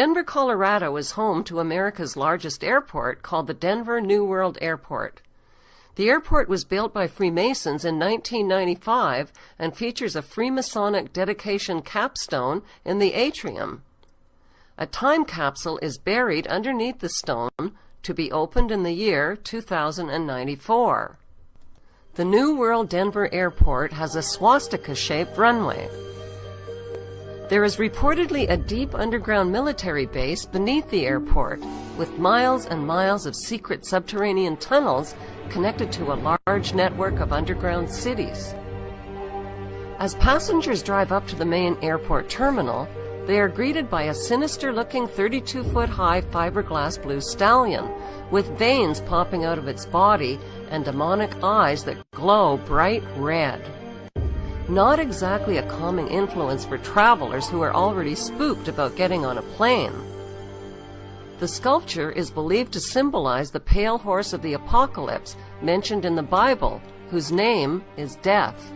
Denver, Colorado is home to America's largest airport called the Denver New World Airport. The airport was built by Freemasons in 1995 and features a Freemasonic dedication capstone in the atrium. A time capsule is buried underneath the stone to be opened in the year 2094. The New World Denver Airport has a swastika-shaped runway. There is reportedly a deep underground military base beneath the airport, with miles and miles of secret subterranean tunnels connected to a large network of underground cities. As passengers drive up to the main airport terminal, they are greeted by a sinister-looking 32-foot-high fiberglass blue stallion, with veins popping out of its body and demonic eyes that glow bright red. Not exactly a calming influence for travelers who are already spooked about getting on a plane. The sculpture is believed to symbolize the pale horse of the apocalypse mentioned in the Bible, whose name is Death.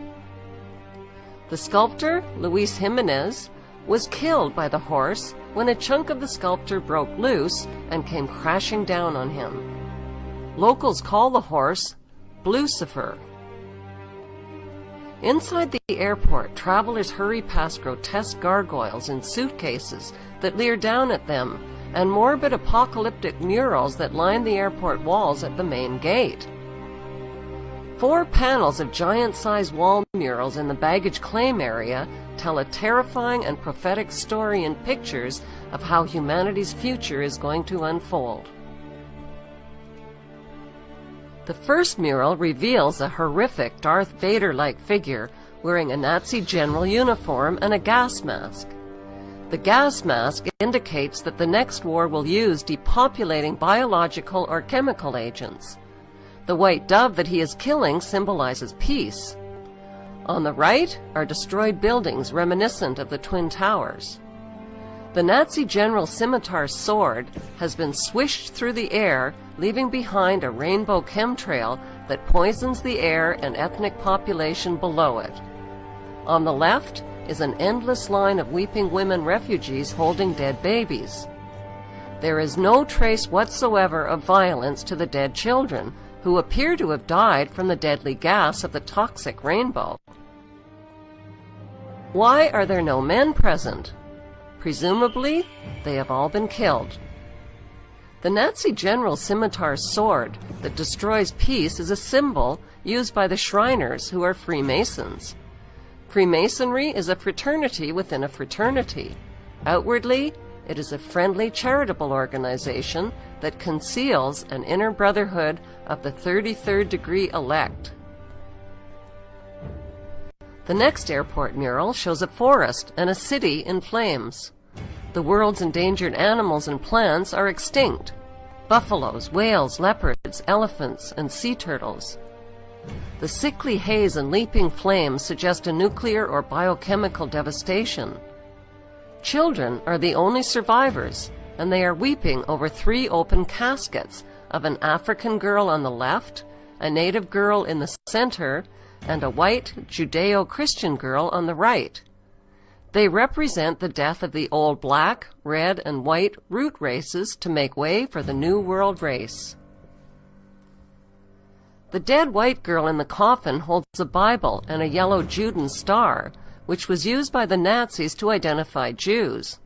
The sculptor, Luis Jimenez, was killed by the horse when a chunk of the sculpture broke loose and came crashing down on him. Locals call the horse Blucifer. Inside the airport, travelers hurry past grotesque gargoyles in suitcases that leer down at them, and morbid apocalyptic murals that line the airport walls at the main gate. 4 panels of giant-sized wall murals in the baggage claim area tell a terrifying and prophetic story in pictures of how humanity's future is going to unfold. The first mural reveals a horrific Darth Vader-like figure wearing a Nazi general uniform and a gas mask. The gas mask indicates that the next war will use depopulating biological or chemical agents. The white dove that he is killing symbolizes peace. On the right are destroyed buildings reminiscent of the Twin Towers. The Nazi general's scimitar sword has been swished through the air, leaving behind a rainbow chemtrail that poisons the air and ethnic population below it. On the left is an endless line of weeping women refugees holding dead babies. There is no trace whatsoever of violence to the dead children, who appear to have died from the deadly gas of the toxic rainbow. Why are there no men present? Presumably, they have all been killed. The Nazi general's scimitar sword that destroys peace is a symbol used by the Shriners, who are Freemasons. Freemasonry is a fraternity within a fraternity. Outwardly, it is a friendly charitable organization that conceals an inner brotherhood of the 33rd degree elect. The next airport mural shows a forest and a city in flames. The world's endangered animals and plants are extinct: buffaloes, whales, leopards, elephants, and sea turtles. The sickly haze and leaping flames suggest a nuclear or biochemical devastation. Children are the only survivors, and they are weeping over 3 open caskets of an African girl on the left, a native girl in the center, and a white Judeo-Christian girl on the right. They represent the death of the old black, red, and white root races to make way for the New World race. The dead white girl in the coffin holds a Bible and a yellow Juden star, which was used by the Nazis to identify Jews.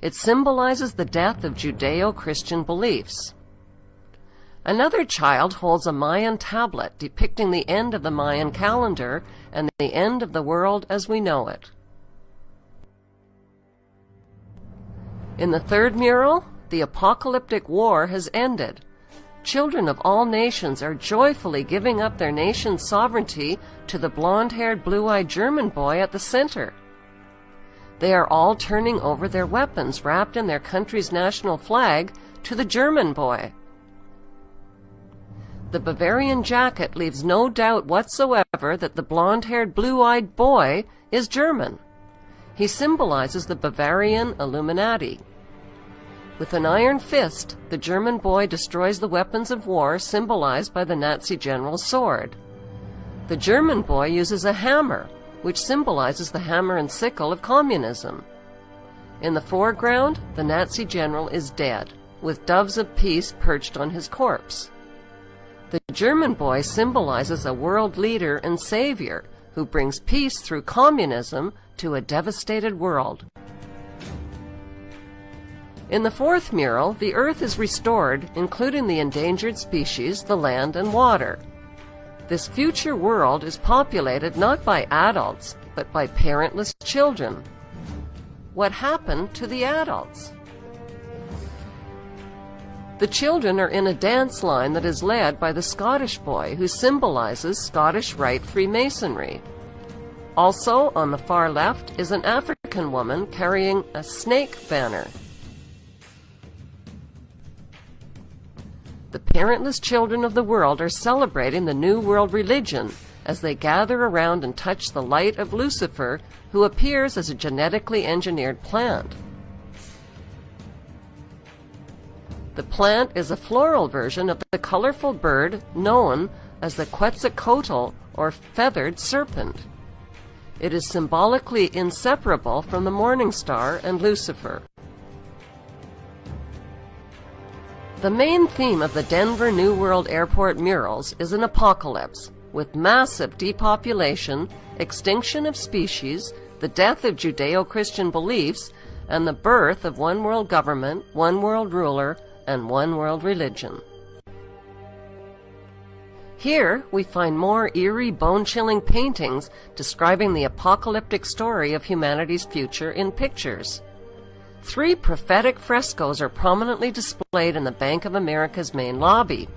It symbolizes the death of Judeo-Christian beliefs. Another child holds a Mayan tablet depicting the end of the Mayan calendar and the end of the world as we know it. In the third mural, the apocalyptic war has ended. Children of all nations are joyfully giving up their nation's sovereignty to the blonde-haired, blue-eyed German boy at the center. They are all turning over their weapons wrapped in their country's national flag to the German boy. The Bavarian jacket leaves no doubt whatsoever that the blonde-haired, blue-eyed boy is German. He symbolizes the Bavarian Illuminati. With an iron fist, the German boy destroys the weapons of war symbolized by the Nazi general's sword. The German boy uses a hammer, which symbolizes the hammer and sickle of communism. In the foreground, the Nazi general is dead, with doves of peace perched on his corpse. The German boy symbolizes a world leader and savior who brings peace through communism to a devastated world. In the fourth mural, the earth is restored, including the endangered species, the land, and water. This future world is populated not by adults, but by parentless children. What happened to the adults? The children are in a dance line that is led by the Scottish boy, who symbolizes Scottish Rite Freemasonry. Also, on the far left is an African woman carrying a snake banner. The parentless children of the world are celebrating the New World religion as they gather around and touch the light of Lucifer, who appears as a genetically engineered plant. The plant is a floral version of the colorful bird known as the Quetzalcoatl, or feathered serpent. It is symbolically inseparable from the morning star and Lucifer. The main theme of the Denver New World Airport murals is an apocalypse, with massive depopulation, extinction of species, the death of Judeo-Christian beliefs, and the birth of one world government, one world ruler, and one world religion. Here we find more eerie, bone-chilling paintings describing the apocalyptic story of humanity's future in pictures. 3 prophetic frescoes are prominently displayed in the Bank of America's main lobby.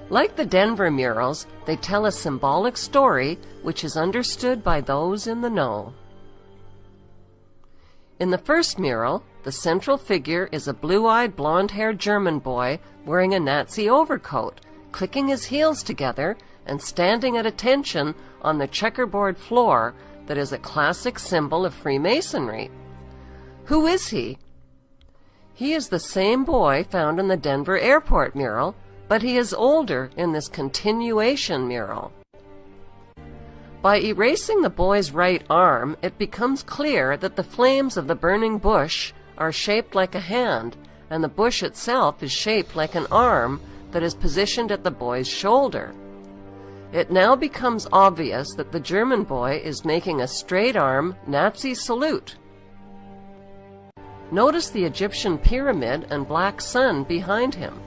Like the Denver murals, they tell a symbolic story which is understood by those in the know. In the first mural, the central figure is a blue-eyed, blonde-haired German boy wearing a Nazi overcoat, clicking his heels together and standing at attention on the checkerboard floor that is a classic symbol of Freemasonry. Who is he? He is the same boy found in the Denver Airport mural, but he is older in this continuation mural. By erasing the boy's right arm, it becomes clear that the flames of the burning bush are shaped like a hand, and the bush itself is shaped like an arm that is positioned at the boy's shoulder. It now becomes obvious that the German boy is making a straight-arm Nazi salute. Notice the Egyptian pyramid and black sun behind him.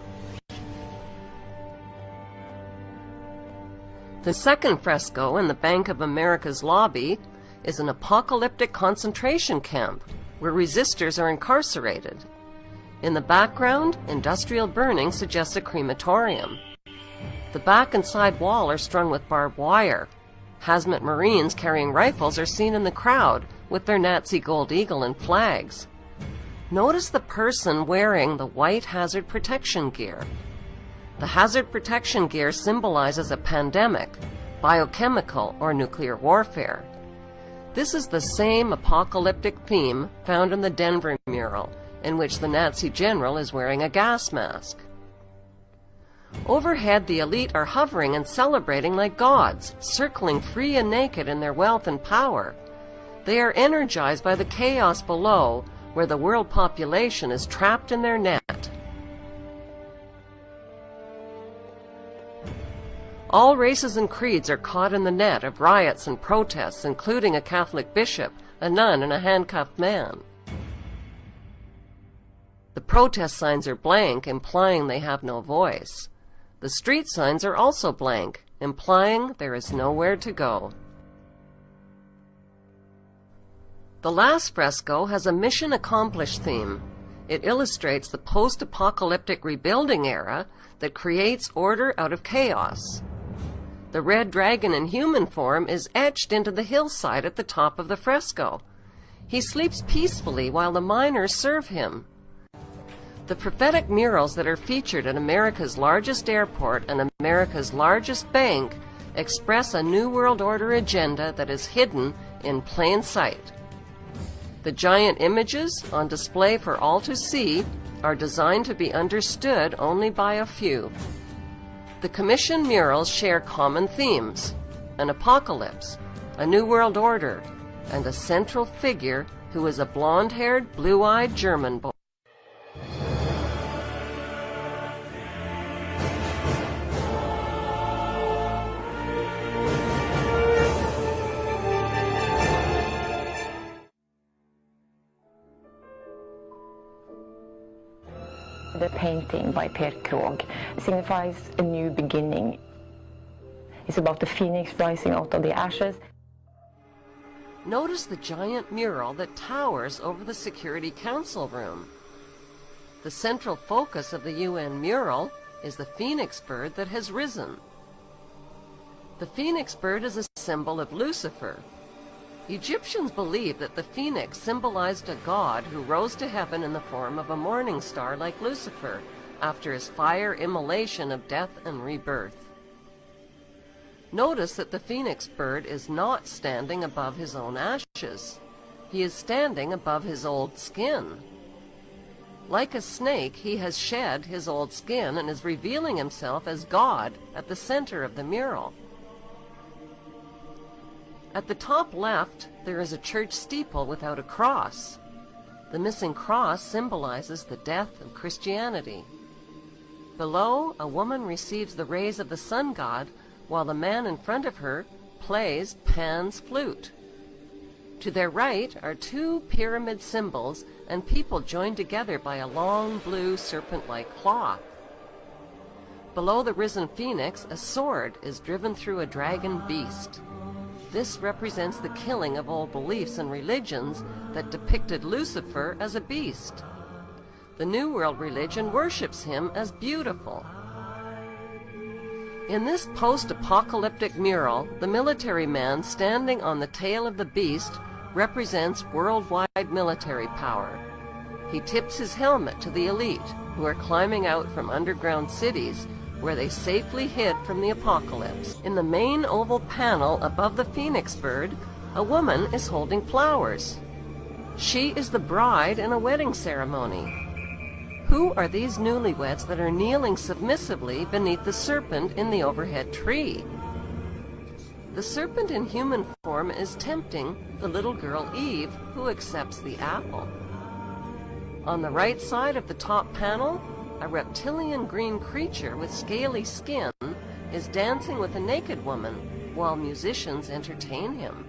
The second fresco in the Bank of America's lobby is an apocalyptic concentration camp where resistors are incarcerated. In the background, industrial burning suggests a crematorium. The back and side wall are strung with barbed wire. Hazmat Marines carrying rifles are seen in the crowd with their Nazi gold eagle and flags. Notice the person wearing the white hazard protection gear. The hazard protection gear symbolizes a pandemic, biochemical, or nuclear warfare. This is the same apocalyptic theme found in the Denver mural, in which the Nazi general is wearing a gas mask. Overhead, the elite are hovering and celebrating like gods, circling free and naked in their wealth and power. They are energized by the chaos below, where the world population is trapped in their net. All races and creeds are caught in the net of riots and protests, including a Catholic bishop, a nun, and a handcuffed man. The protest signs are blank, implying they have no voice. The street signs are also blank, implying there is nowhere to go. The last fresco has a mission accomplished theme. It illustrates the post-apocalyptic rebuilding era that creates order out of chaos. The red dragon in human form is etched into the hillside at the top of the fresco. He sleeps peacefully while the miners serve him. The prophetic murals that are featured at America's largest airport and America's largest bank express a New World Order agenda that is hidden in plain sight. The giant images, on display for all to see, are designed to be understood only by a few. The commissioned murals share common themes: an apocalypse, a new world order, and a central figure who is a blonde-haired, blue-eyed German boy. The painting by Per Krog signifies a new beginning. It's about the phoenix rising out of the ashes. Notice the giant mural that towers over the Security Council room. The central focus of the UN mural is the phoenix bird that has risen. The phoenix bird is a symbol of Lucifer. Egyptians believed that the phoenix symbolized a god who rose to heaven in the form of a morning star like Lucifer after his fire immolation of death and rebirth. Notice that the phoenix bird is not standing above his own ashes. He is standing above his old skin. Like a snake, he has shed his old skin and is revealing himself as God at the center of the mural. At the top left, there is a church steeple without a cross. The missing cross symbolizes the death of Christianity. Below, a woman receives the rays of the sun god, while the man in front of her plays Pan's flute. To their right are two pyramid symbols and people joined together by a long blue serpent-like cloth. Below the risen phoenix, a sword is driven through a dragon beast. This represents the killing of old beliefs and religions that depicted Lucifer as a beast. The New World religion worships him as beautiful. In this post-apocalyptic mural, the military man standing on the tail of the beast represents worldwide military power. He tips his helmet to the elite, who are climbing out from underground cities where they safely hid from the apocalypse. In the main oval panel above the phoenix bird, a woman is holding flowers. She is the bride in a wedding ceremony. Who are these newlyweds that are kneeling submissively beneath the serpent in the overhead tree? The serpent in human form is tempting the little girl Eve, who accepts the apple. On the right side of the top panel, a reptilian green creature with scaly skin is dancing with a naked woman while musicians entertain him.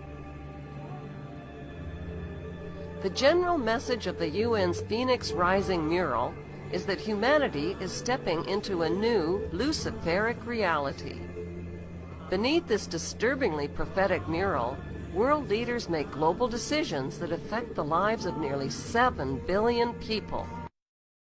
The general message of the UN's Phoenix Rising mural is that humanity is stepping into a new Luciferic reality. Beneath this disturbingly prophetic mural, world leaders make global decisions that affect the lives of nearly 7 billion people.